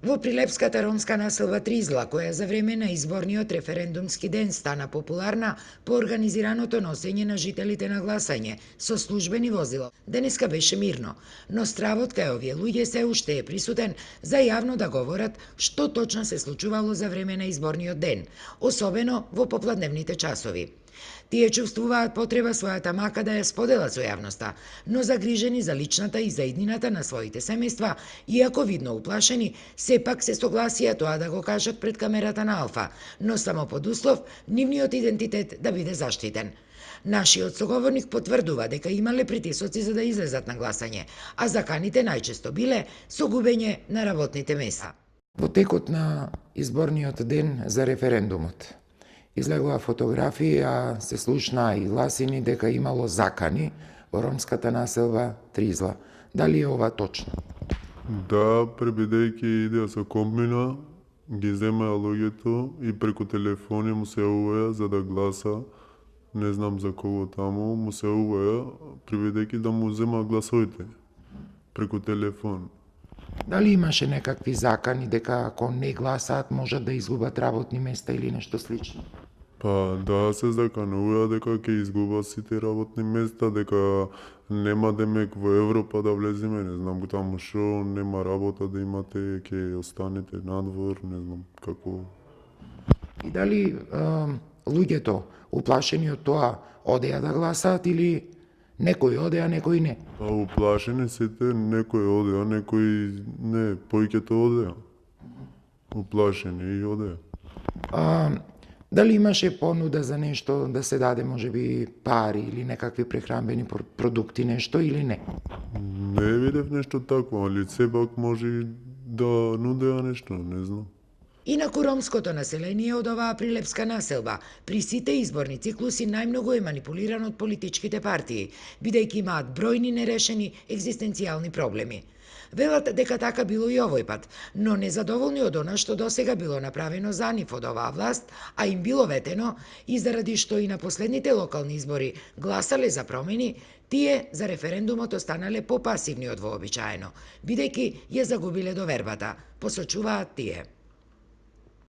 Во Прилепската ромска населба Тризла, која за време на изборниот референдумски ден стана популарна по организираното носење на жителите на гласање со службени возила, денеска беше мирно, но стравот кај овие луѓе се уште е присутен за јавно да говорат што точно се случувало за време на изборниот ден, особено во попладневните часови. Тие чувствуваат потреба својата мака да ја споделат со јавноста, но загрижени за личната и за иднината на своите семејства, иако видно уплашени, сепак се согласија тоа да го кажат пред камерата на Алфа, но само под услов нивниот идентитет да биде заштитен. Нашиот соговорник потврдува дека имале притисоци за да излезат на гласање, а заканите најчесто биле со губење на работните места. Во текот на изборниот ден за референдумот излегоа фотографии, а се слушнаа и гласини дека имало закани во ромската населба Тризла. Дали е ова точно? Да, пребидејќи идеја со комбина, ги земаа луѓето и преку телефони му се јавуваја за да гласа, не знам за кого таму, му се јавуваја, пребидејќи да му земаа гласовите преку телефон. Дали имаше некакви закани дека ако не гласаат можат да изгубат работни места или нешто слично? Па да, се закануваја дека ќе изгубат сите работни места, дека нема демек во Европа да влеземе, не знам таму шо, нема работа да имате, ќе останете надвор, не знам како. И дали луѓето уплашени од тоа одеа да гласаат или некои одеа, некои не? Па уплашени сите, некои одеа, некои не, поиќето одеа. Уплашени и одеа. Дали имаше понуда за нешто да се даде можеби пари или некакви прехранбени продукти, нешто или не? Не видев нешто такво, али сепак може да нудеа нешто, не знам. Инаку ромското население од оваа прилепска населба при сите изборни циклуси најмногу е манипулиран од политичките партии, бидејќи имаат бројни нерешени екзистенцијални проблеми. Велат дека така било и овој пат, но незадоволни од она што досега било направено за нив од оваа власт, а им било ветено и заради што и на последните локални избори гласале за промени, тие за референдумот останале попасивни од вообичаено, бидејќи ја загубиле довербата, посочуваат тие.